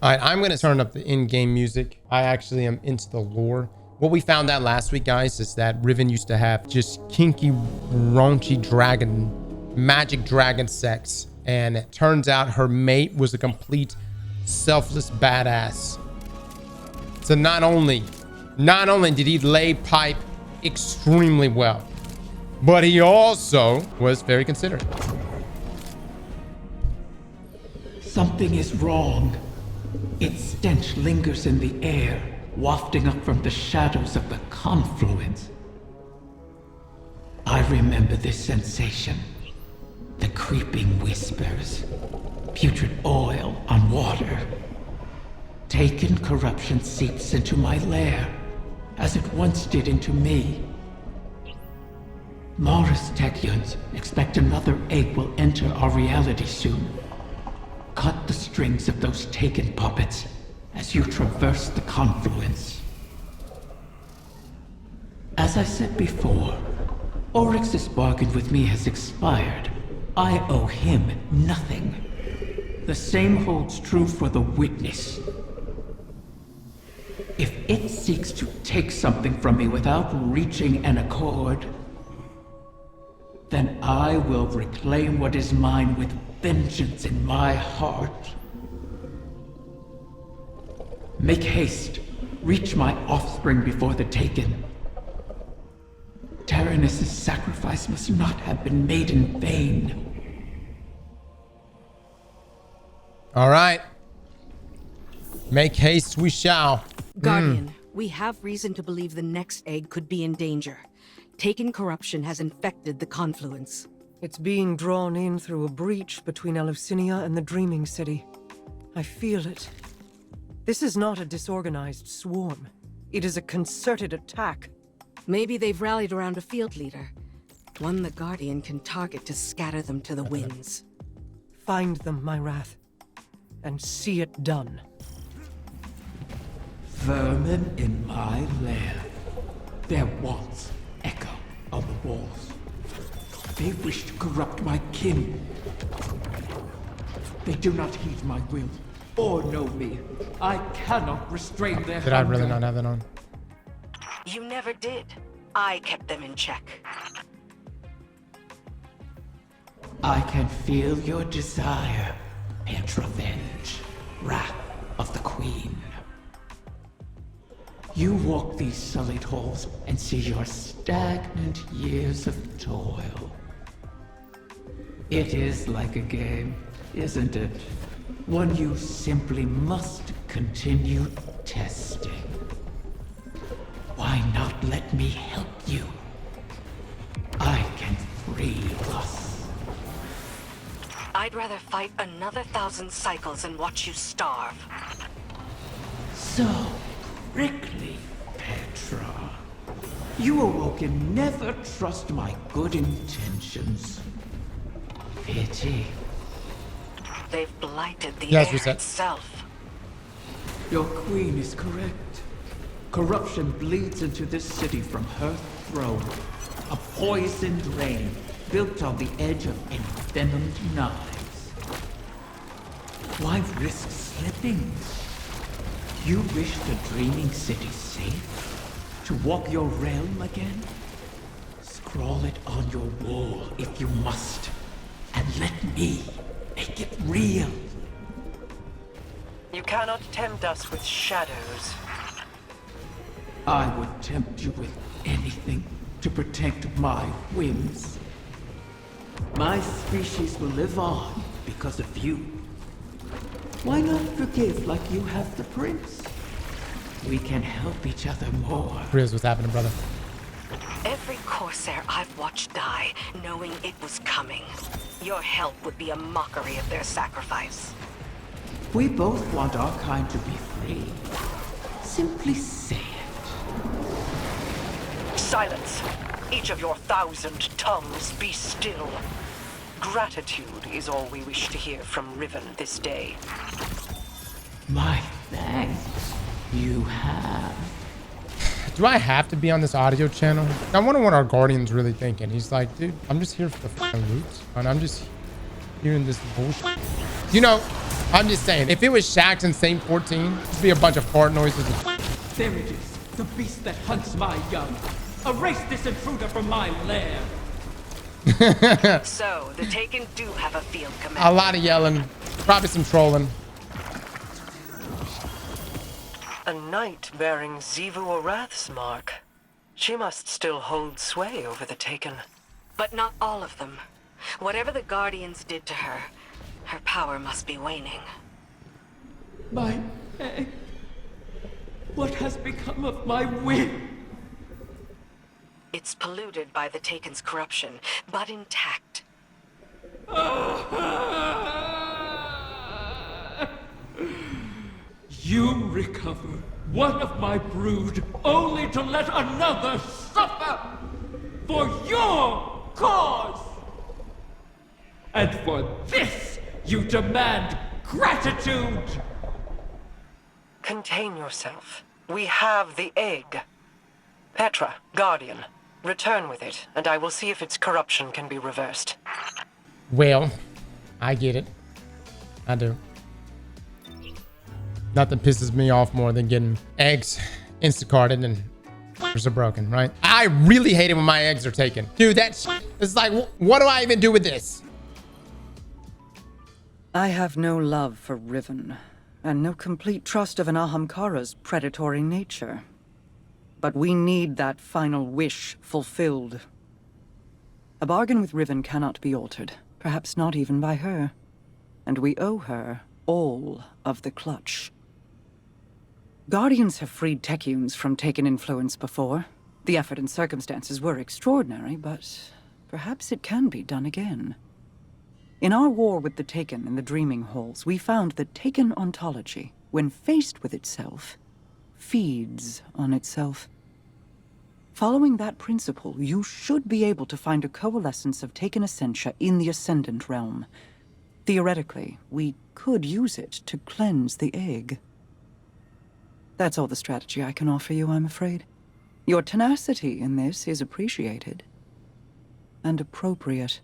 All right, I'm going to turn up the in-game music. I actually am into the lore. What we found out last week, guys, is that Riven used to have just kinky, raunchy dragon, magic dragon sex. And it turns out her mate was a complete selfless badass. So not only did he lay pipe extremely well, but he also was very considerate. Something is wrong. Its stench lingers in the air, wafting up from the shadows of the confluence. I remember this sensation. The creeping whispers. Putrid oil on water. Taken corruption seeps into my lair, as it once did into me. Morris Tekyans expect another egg will enter our reality soon. Cut the strings of those taken puppets as you traverse the confluence. As I said before, Oryx's bargain with me has expired. I owe him nothing. The same holds true for the Witness. If it seeks to take something from me without reaching an accord, then I will reclaim what is mine with vengeance in my heart. Make haste. Reach my offspring before the Taken. Taranis' sacrifice must not have been made in vain. All right. Make haste we shall. Guardian, we have reason to believe the next egg could be in danger. Taken corruption has infected the confluence. It's being drawn in through a breach between Eleusinia and the Dreaming City. I feel it. This is not a disorganized swarm. It is a concerted attack. Maybe they've rallied around a field leader. One the Guardian can target to scatter them to the winds. Find them, my wrath, and see it done. Vermin in my lair. Their wants echo on the walls. They wish to corrupt my kin. They do not heed my will or know me. I cannot restrain their Did I really not have that on? You never did. I kept them in check. I can feel your desire, Petra Venj, wrath of the Queen. You walk these sullied halls and see your stagnant years of toil. It is like a game, isn't it? One you simply must continue testing. Why not let me help you? I can free us. I'd rather fight another 1,000 cycles and watch you starve. So prickly, Petra. You awoken never trust my good intentions. Pity. They've blighted the Yes, air reset. itself. Your queen is correct. Corruption bleeds into this city from her throne. A poisoned rain built on the edge of envenomed knives. Why risk slipping? You wish the Dreaming City safe? To walk your realm again? Scrawl it on your wall if you must. And let me make it real. You cannot tempt us with shadows. I would tempt you with anything to protect my whims. My species will live on because of you. Why not forgive like you have the prince? We can help each other more. Here's what's happening, brother. Every Corsair I've watched die, knowing it was coming. Your help would be a mockery of their sacrifice. We both want our kind to be free. Simply say it. Silence! Each of your 1,000 tongues be still. Gratitude is all we wish to hear from Riven this day. My thanks. You have. Do I have to be on this audio channel? I wonder what our Guardian's really thinking. He's like, dude, I'm just here for the fucking loot. And I'm just hearing this bullshit. You know, I'm just saying, if it was Shaxx and Saint 14, it'd be a bunch of fart noises. There it is, the beast that hunts my young. Erase this intruder from my lair. So, the Taken do have a field commander. A lot of yelling, probably some trolling. A knight bearing Xivu Arath's mark. She must still hold sway over the Taken. But not all of them. Whatever the Guardians did to her, her power must be waning. My egg. What has become of my wing? It's polluted by the Taken's corruption, but intact. You recover one of my brood, only to let another suffer for your cause. And for this, you demand gratitude. Contain yourself. We have the egg. Petra, Guardian, return with it, and I will see if its corruption can be reversed. Well, I get it. I do. Nothing pisses me off more than getting eggs Instacarted and are broken, right? I really hate it when my eggs are taken. Dude, that it's like, what do I even do with this? I have no love for Riven, and no complete trust of an Ahamkara's predatory nature. But we need that final wish fulfilled. A bargain with Riven cannot be altered, perhaps not even by her. And we owe her all of the clutch. Guardians have freed Techians from Taken influence before. The effort and circumstances were extraordinary, but perhaps it can be done again. In our war with the Taken in the Dreaming Halls, we found that Taken ontology, when faced with itself, feeds on itself. Following that principle, you should be able to find a coalescence of Taken essentia in the Ascendant realm. Theoretically, we could use it to cleanse the egg. That's all the strategy I can offer you, I'm afraid. Your tenacity in this is appreciated. And appropriate.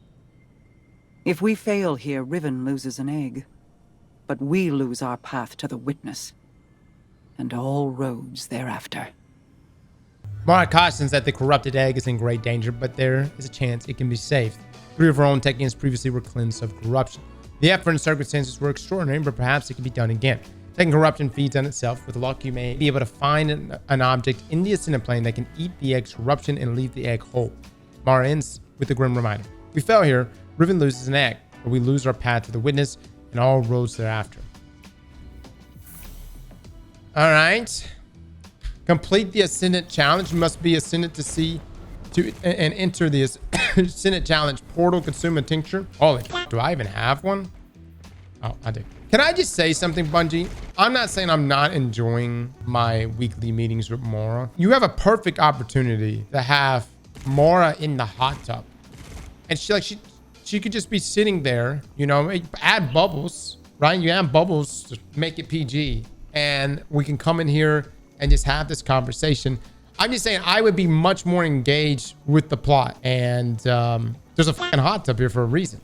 If we fail here, Riven loses an egg. But we lose our path to the Witness. And all roads thereafter. Mara cautions that the corrupted egg is in great danger, but there is a chance it can be saved. 3 of her own Techians previously were cleansed of corruption. The effort and circumstances were extraordinary, but perhaps it can be done again. Taking corruption feeds on itself. With luck, you may be able to find an object in the Ascendant plane that can eat the egg's corruption and leave the egg whole. Mara ends with a grim reminder. If we fail here, Riven loses an egg, but we lose our path to the Witness and all roads thereafter. All right. Complete the Ascendant challenge. You must be Ascendant to see and enter the Ascendant challenge portal. Consume a tincture. Holy, do I even have one? Oh, I do. Can I just say something, Bungie? I'm not saying I'm not enjoying my weekly meetings with Mara. You have a perfect opportunity to have Mara in the hot tub. And she could just be sitting there, you know, add bubbles, right? You add bubbles to make it PG. And we can come in here and just have this conversation. I'm just saying I would be much more engaged with the plot. And there's a fucking hot tub here for a reason.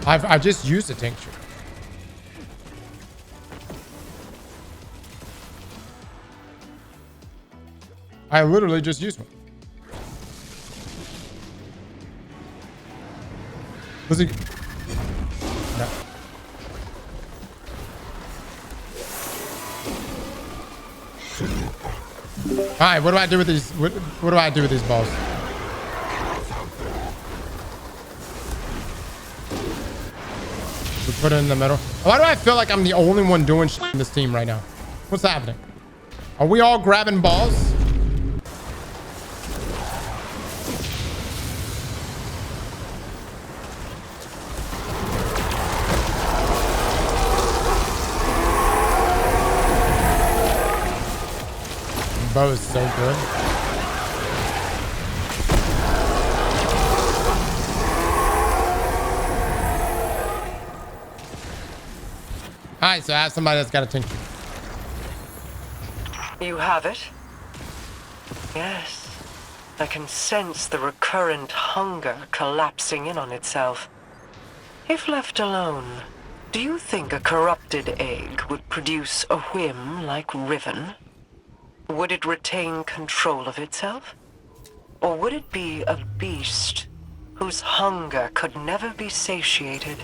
I've just used a tincture. I literally just used one. Was it? No. All right, what do I do with these? What do I do with these balls? We put it in the middle. Why do I feel like I'm the only one doing shit in this team right now? What's happening? Are we all grabbing balls? Bow is so good. Alright, so I have somebody that's got a tincture. You have it? Yes. I can sense the recurrent hunger collapsing in on itself. If left alone, do you think a corrupted egg would produce a whim like Riven? Would it retain control of itself? Or would it be a beast whose hunger could never be satiated?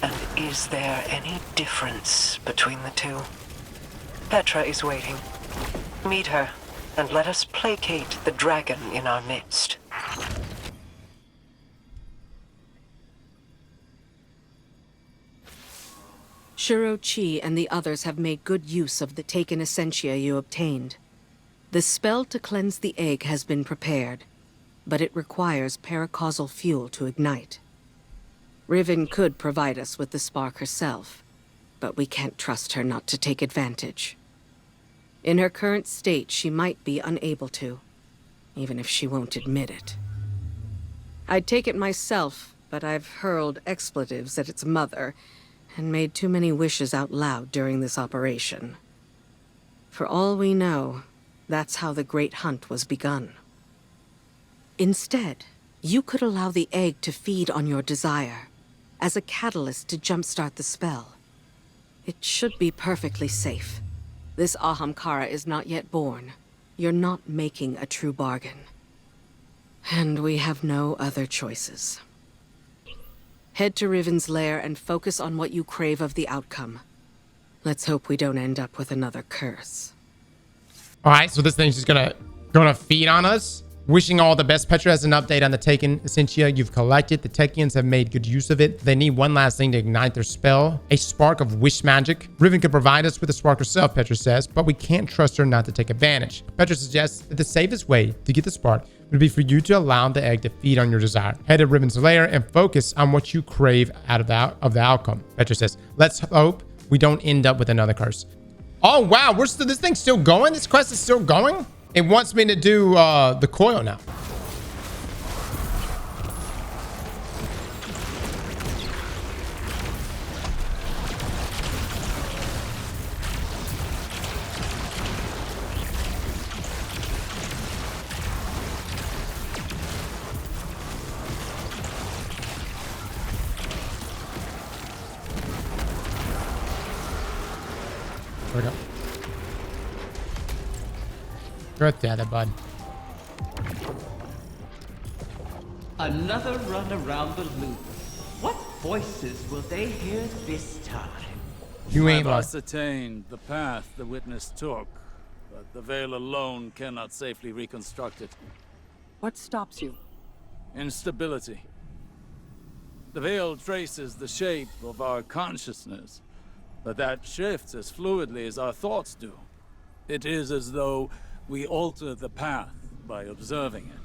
And is there any difference between the two? Petra is waiting. Meet her, and let us placate the dragon in our midst. Shuro Chi and the others have made good use of the taken essentia you obtained. The spell to cleanse the egg has been prepared, but it requires paracausal fuel to ignite. Riven could provide us with the spark herself, but we can't trust her not to take advantage. In her current state, she might be unable to, even if she won't admit it. I'd take it myself, but I've hurled expletives at its mother and made too many wishes out loud during this operation. For all we know, that's how the Great Hunt was begun. Instead, you could allow the egg to feed on your desire, as a catalyst to jumpstart the spell. It should be perfectly safe. This Ahamkara is not yet born. You're not making a true bargain. And we have no other choices. Head to Riven's lair and focus on what you crave of the outcome. Let's hope we don't end up with another curse. Alright, so this thing's just gonna feed on us. Wishing all the best. Petra has an update on the taken essentia you've collected. The Techians have made good use of it. They need one last thing to ignite their spell. A spark of wish magic. Riven could provide us with a spark herself, Petra says, but we can't trust her not to take advantage. Petra suggests that the safest way to get the spark would be for you to allow the egg to feed on your desire. Head to Riven's lair and focus on what you crave out of the outcome. Petra says, let's hope we don't end up with another curse. Oh, wow. This thing's still going? This quest is still going? It wants me to do the coil now. There we go. Good there, bud. Another run around the loop. What voices will they hear this time? You ain't I've lying. ascertained the path the witness took, but the veil alone cannot safely reconstruct it. What stops you? Instability. The veil traces the shape of our consciousness, but that shifts as fluidly as our thoughts do. It is as though we alter the path by observing it.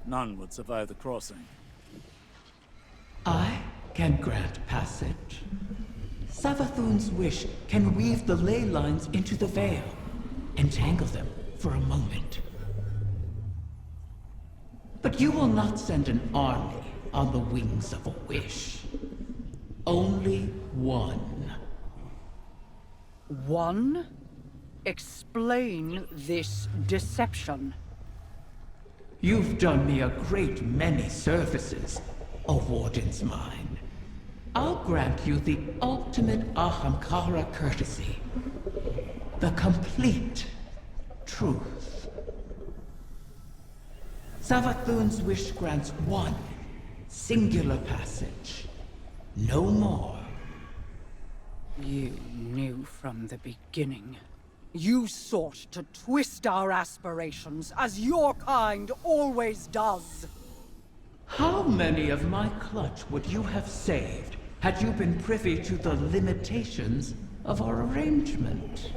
None would survive the crossing. I can grant passage. Savathun's wish can weave the ley lines into the veil, entangle them for a moment. But you will not send an army on the wings of a wish. Only one. One? Explain this deception. You've done me a great many services, O Warden's Mine. I'll grant you the ultimate Ahamkara courtesy. The complete truth. Savathun's wish grants one singular passage. No more. You knew from the beginning. You sought to twist our aspirations, as your kind always does. How many of my clutch would you have saved had you been privy to the limitations of our arrangement?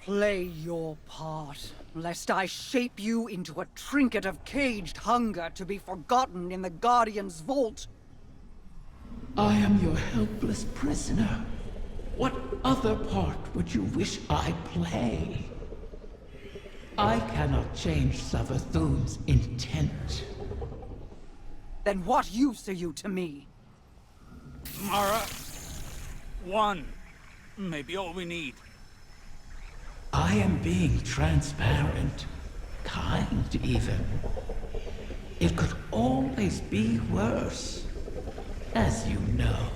Play your part, lest I shape you into a trinket of caged hunger to be forgotten in the Guardian's vault. I am your helpless prisoner. What other part would you wish I play? I cannot change Savathun's intent. Then what use are you to me? Mara, One may be all we need. I am being transparent, kind even. It could always be worse, as you know.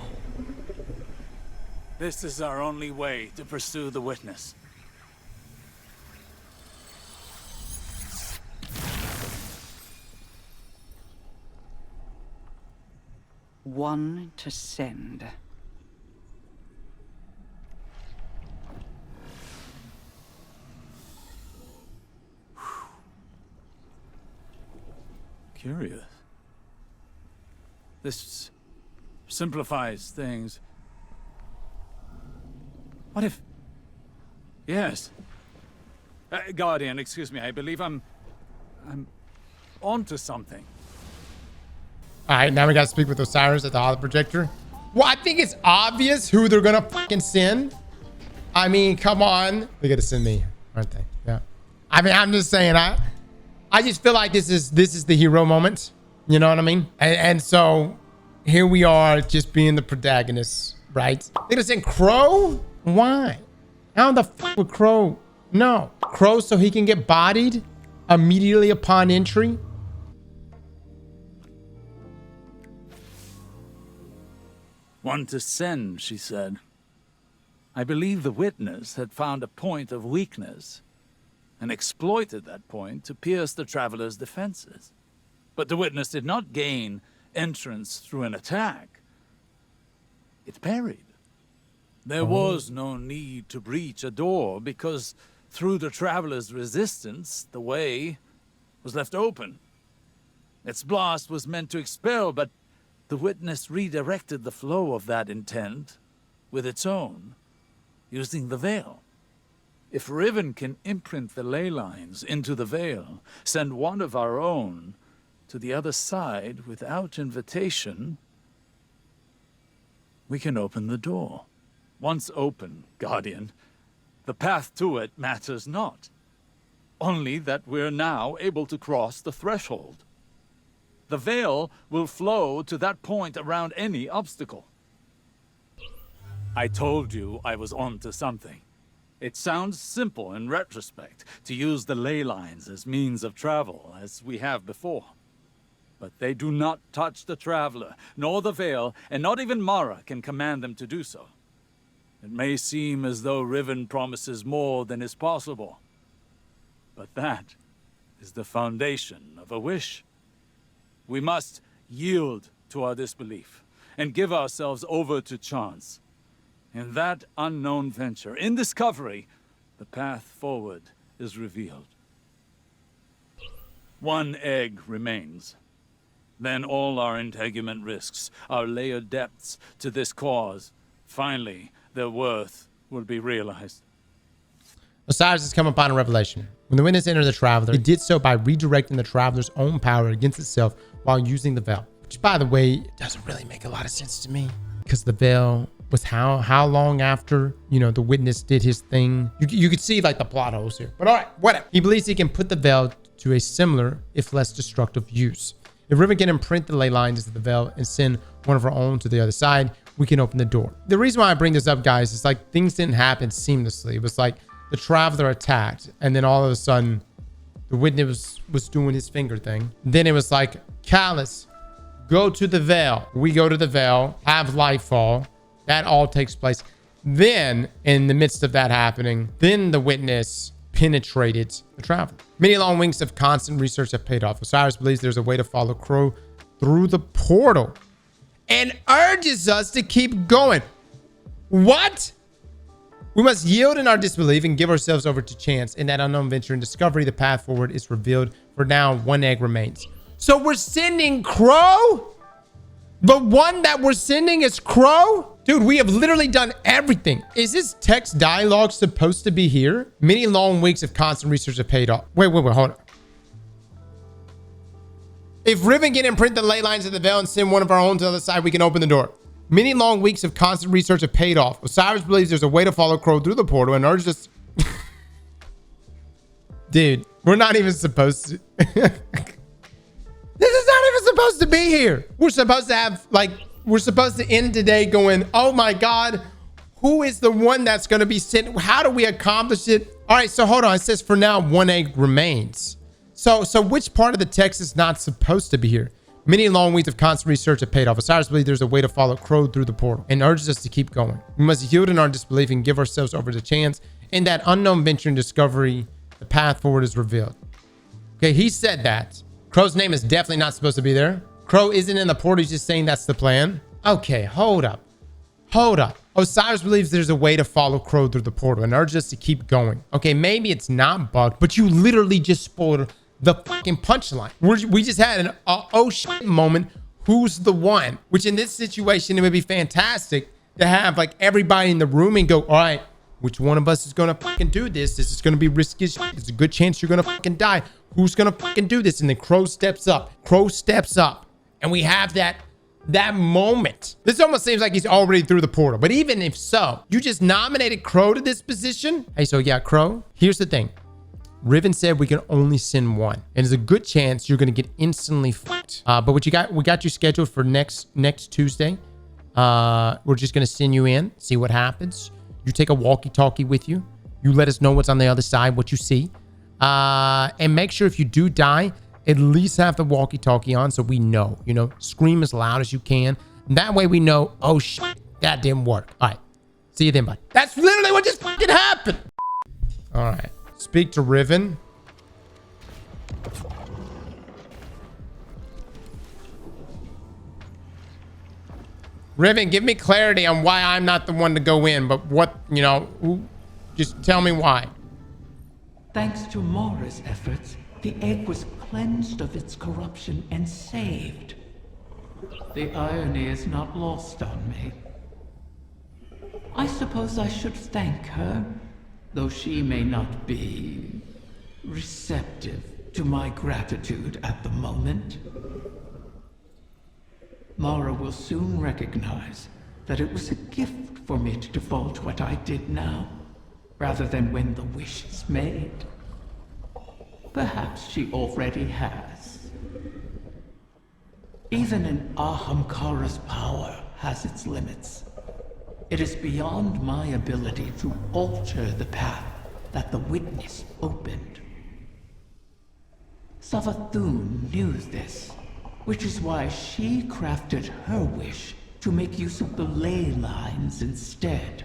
This is our only way to pursue the witness. One to send. Curious. This simplifies things. What if... Yes. Guardian, excuse me, I believe I'm onto something. All right, now we got to speak with Osiris at the holo projector. Well, I think it's obvious who they're going to fucking send. I mean, come on. They're going to send me, aren't they? Yeah. I mean, I'm just saying, I just feel like this is the hero moment. You know what I mean? And so here we are just being the protagonists, right? They're going to send Crow? Why? How the fuck would Crow? No. Crow so he can get bodied immediately upon entry? One to send, she said. I believe the witness had found a point of weakness and exploited that point to pierce the traveler's defenses. But the witness did not gain entrance through an attack. It parried. There was no need to breach a door because through the traveler's resistance, the way was left open. Its blast was meant to expel, but the witness redirected the flow of that intent with its own, using the veil. If Riven can imprint the ley lines into the veil, send one of our own to the other side without invitation, we can open the door. Once open, Guardian, the path to it matters not. Only that we're now able to cross the threshold. The veil will flow to that point around any obstacle. I told you I was on to something. It sounds simple in retrospect to use the ley lines as means of travel, as we have before. But they do not touch the traveler, nor the veil, and not even Mara can command them to do so. It may seem as though Riven promises more than is possible, but that is the foundation of a wish. We must yield to our disbelief and give ourselves over to chance. In that unknown venture, in discovery, the path forward is revealed. One egg remains. Then all our integument risks, our layered depths to this cause, finally, their worth will be realized. Osiris has come upon a revelation. When the witness entered the traveler, it did so by redirecting the traveler's own power against itself while using the veil. Which, by the way, doesn't really make a lot of sense to me. Because the veil was how long after, you know, the witness did his thing. You could see like the plot holes here. But all right, whatever. He believes he can put the veil to a similar, if less destructive use. If Riven can imprint the ley lines into the veil and send one of our own to the other side, we can open the door. The reason why I bring this up, guys, is like things didn't happen seamlessly. It was like the traveler attacked, and then all of a sudden, the witness was doing his finger thing. Then it was like, Callus, go to the veil. We go to the veil, have Lightfall. That all takes place. Then, in the midst of that happening, then the witness penetrated the traveler. Many long weeks of constant research have paid off. Osiris believes there's a way to follow Crow through the portal and urges us to keep going. What? We must yield in our disbelief and give ourselves over to chance. In that unknown venture and discovery, the path forward is revealed. For now, one egg remains. So we're sending Crow? The one that we're sending is Crow? Dude, we have literally done everything. Is this text dialogue supposed to be here? Many long weeks of constant research have paid off. Wait, hold on. If Riven can imprint the ley lines of the veil and send one of our own to the other side, we can open the door. Many long weeks of constant research have paid off. Osiris believes there's a way to follow Crow through the portal and urges us. Dude, we're not even supposed to. This is not even supposed to be here. We're supposed to have, like, we're supposed to end today going, oh my God, Who is the one that's going to be sent? How do we accomplish it? All right, so hold on. It says for now, 1 egg remains. So which part of the text is not supposed to be here? Many long weeks of constant research have paid off. Osiris believes there's a way to follow Crow through the portal and urges us to keep going. We must yield in our disbelief and give ourselves over to chance. In that unknown venture and discovery, the path forward is revealed. Okay, he said that. Crow's name is definitely not supposed to be there. Crow isn't in the portal. He's just saying that's the plan. Okay, hold up. Hold up. Osiris believes there's a way to follow Crow through the portal and urges us to keep going. Okay, maybe it's not bugged, but you literally just spoiled the fucking punchline. We just had an oh shit moment. Who's the one? Which in this situation, it would be fantastic to have like everybody in the room and go, all right, which one of us is gonna fucking do this? This is gonna be risky as shit. There's a good chance you're gonna fucking die. Who's gonna fucking do this? And then Crow steps up. Crow steps up. And we have that moment. This almost seems like he's already through the portal. But even if so, you just nominated Crow to this position? Hey, so yeah, Crow, here's the thing. Riven said we can only send one. And there's a good chance you're going to get instantly fucked. But what you got, we got you scheduled for next Tuesday. We're just going to send you in, see what happens. You take a walkie-talkie with you. You let us know what's on the other side, what you see. And make sure if you do die, at least have the walkie-talkie on so we know, you know, scream as loud as you can. And that way we know, oh shit, that didn't work. All right. See you then, bud. That's literally what just fucking happened. All right. Speak to Riven. Riven, give me clarity on why I'm not the one to go in, but what, you know, just tell me why. Thanks to Mara's efforts, the egg was cleansed of its corruption and saved. The irony is not lost on me. I suppose I should thank her, though she may not be receptive to my gratitude at the moment. Mara will soon recognize that it was a gift for me to divulge what I did now, rather than when the wish is made. Perhaps she already has. Even an Ahamkara's power has its limits. It is beyond my ability to alter the path that the witness opened. Savathun knew this, which is why she crafted her wish to make use of the ley lines instead.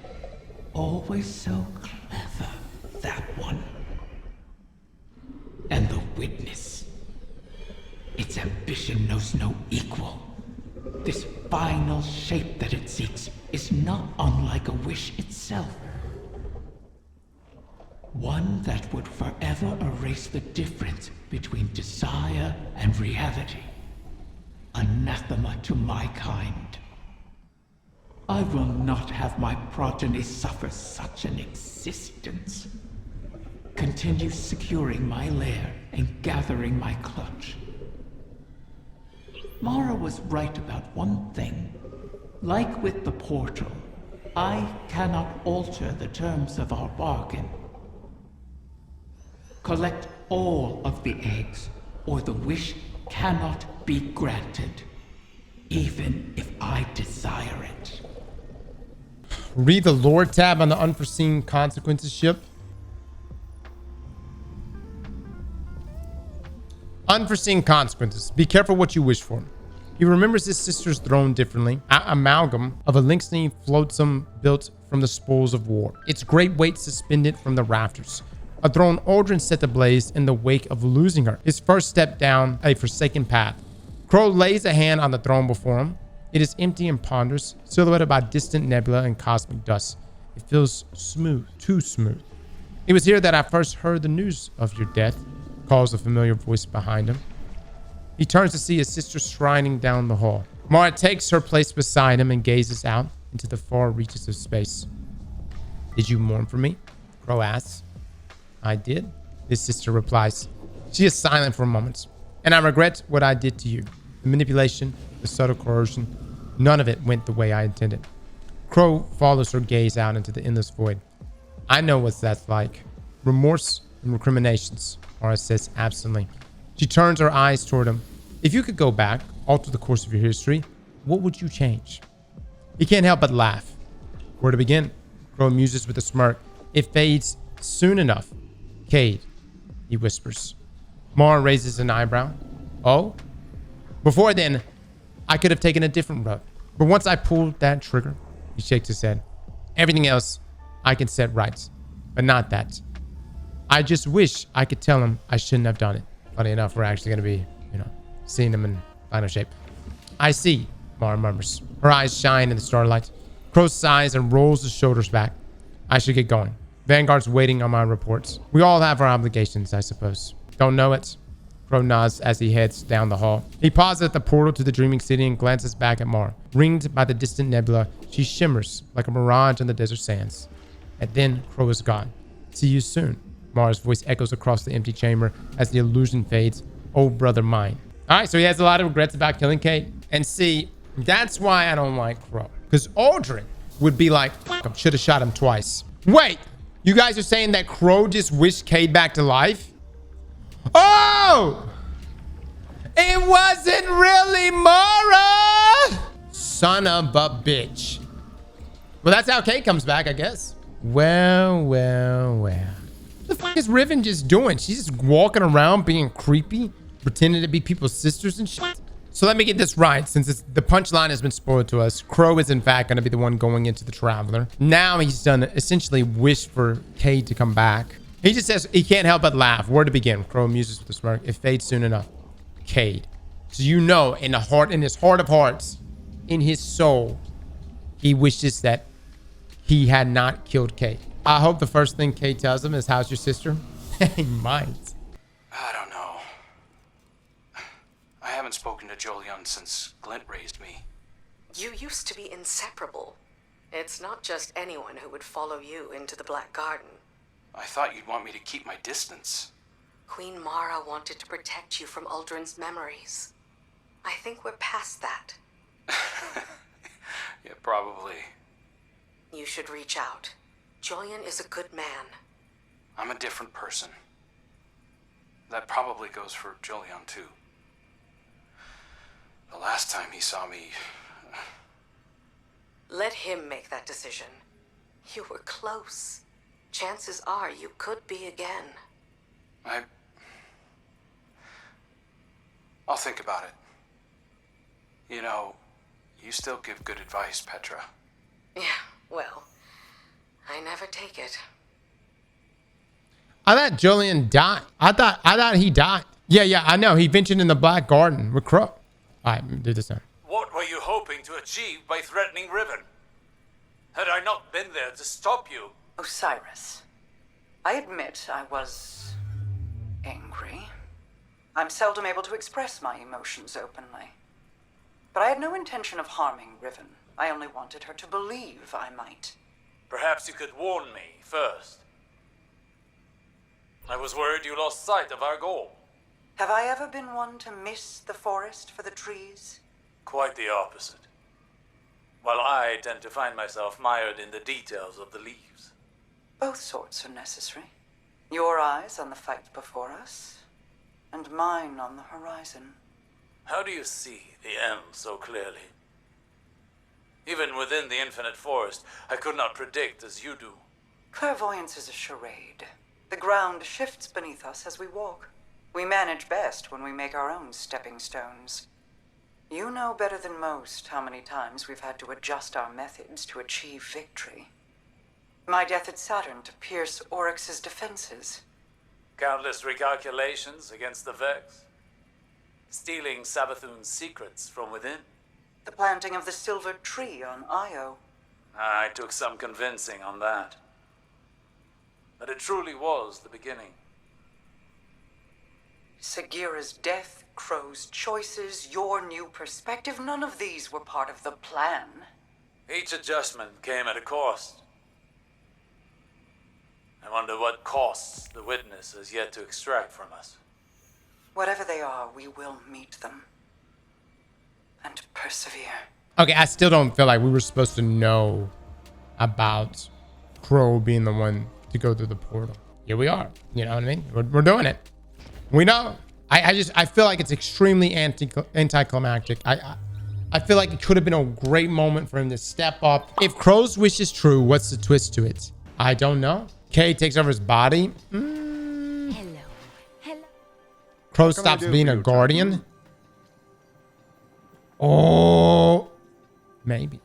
Always so clever, that one. And the witness. Its ambition knows no equal. This final shape that it seeks is not unlike a wish itself. One that would forever erase the difference between desire and reality. Anathema to my kind. I will not have my progeny suffer such an existence. Continue securing my lair and gathering my clutch. Mara was right about one thing. Like with the portal, I cannot alter the terms of our bargain. Collect all of the eggs, or the wish cannot be granted, even if I desire it. Read the lore tab on the Unforeseen Consequences ship. Unforeseen consequences. Be careful what you wish for. He remembers his sister's throne differently. Amalgam of a Linksney flotsam built from the spoils of war. Its great weight suspended from the rafters. A throne Aldrin set ablaze in the wake of losing her. His first step down a forsaken path. Crow lays a hand on the throne before him. It is empty and ponderous, silhouetted by distant nebula and cosmic dust. It feels smooth, too smooth. It was here that I first heard the news of your death, calls a familiar voice behind him. He turns to see his sister shrining down the hall. Mara takes her place beside him and gazes out into the far reaches of space. Did you mourn for me? Crow asks. I did, his sister replies. She is silent for a moment. And I regret what I did to you. The manipulation, the subtle coercion, none of it went the way I intended. Crow follows her gaze out into the endless void. I know what that's like. Remorse and recriminations, Mara says absently. She turns her eyes toward him. If you could go back, alter the course of your history, what would you change? He can't help but laugh. Where to begin? Crow muses with a smirk. It fades soon enough. Cade, he whispers. Mara raises an eyebrow. Oh? Before then, I could have taken a different route. But once I pulled that trigger, he shakes his head. Everything else, I can set right. But not that. I just wish I could tell him I shouldn't have done it. Funny enough, we're actually going to be, seeing him in final shape. I see, Mara murmurs. Her eyes shine in the starlight. Crow sighs and rolls his shoulders back. I should get going. Vanguard's waiting on my reports. We all have our obligations, I suppose. Don't know it? Crow nods as he heads down the hall. He pauses at the portal to the Dreaming City and glances back at Mara. Ringed by the distant nebula, she shimmers like a mirage on the desert sands. And then Crow is gone. See you soon. Mara's voice echoes across the empty chamber as the illusion fades. Oh, brother mine. All right, so he has a lot of regrets about killing Kate. And see, that's why I don't like Crow. Because Aldrin would be like, should have shot him twice. Wait, you guys are saying that Crow just wished Cade back to life? Oh! It wasn't really Mara! Son of a bitch. Well, that's how Cade comes back, I guess. Well. What the fuck is Riven just doing? She's just walking around being creepy, pretending to be people's sisters and shit. So let me get this right, since the punchline has been spoiled to us. Crow is in fact going to be the one going into the Traveler. Now he's done essentially wish for Cade to come back. He just says he can't help but laugh. Where to begin? Crow muses with a smirk. It fades soon enough. Cade. So in his heart of hearts, in his soul, he wishes that he had not killed Cade. I hope the first thing Cade tells him is, how's your sister? He might. I don't know. I haven't spoken to Jolyon since Glint raised me. You used to be inseparable. It's not just anyone who would follow you into the Black Garden. I thought you'd want me to keep my distance. Queen Mara wanted to protect you from Uldren's memories. I think we're past that. Yeah, probably. You should reach out. Jolyon is a good man. I'm a different person. That probably goes for Jolyon too. The last time he saw me... Let him make that decision. You were close. Chances are you could be again. I'll think about it. You still give good advice, Petra. Yeah, well, I never take it. I thought Jolyon died. I thought he died. Yeah, I know. He ventured in the Black Garden with Crow. All right, do this now. What were you hoping to achieve by threatening Riven? Had I not been there to stop you? Osiris, I admit I was angry. I'm seldom able to express my emotions openly. But I had no intention of harming Riven. I only wanted her to believe I might. Perhaps you could warn me first. I was worried you lost sight of our goal. Have I ever been one to miss the forest for the trees? Quite the opposite. While I tend to find myself mired in the details of the leaves. Both sorts are necessary. Your eyes on the fight before us, and mine on the horizon. How do you see the end so clearly? Even within the infinite forest, I could not predict as you do. Clairvoyance is a charade. The ground shifts beneath us as we walk. We manage best when we make our own stepping stones. You know better than most how many times we've had to adjust our methods to achieve victory. My death at Saturn to pierce Oryx's defenses. Countless recalculations against the Vex. Stealing Savathun's secrets from within. The planting of the silver tree on Io. I took some convincing on that. But it truly was the beginning. Sagira's death, Crow's choices, your new perspective, none of these were part of the plan. Each adjustment came at a cost. I wonder what costs the witness has yet to extract from us. Whatever they are, we will meet them. And persevere. Okay, I still don't feel like we were supposed to know about Crow being the one to go through the portal. Here we are. You know what I mean? We're doing it. We know. I feel like it's extremely anticlimactic. I feel like it could have been a great moment for him to step up. If Crow's wish is true, what's the twist to it? I don't know. Kay takes over his body. Hello. Crow stops being a guardian. Oh, maybe.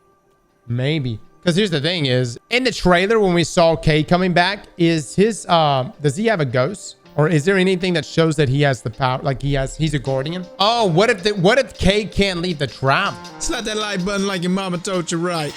Because here's the thing is, in the trailer when we saw Kay coming back, is his, does he have a ghost? Or is there anything that shows that he has the power, like he's a guardian? Oh, what if Kay can't leave the trap? Slap that like button like your mama told you right.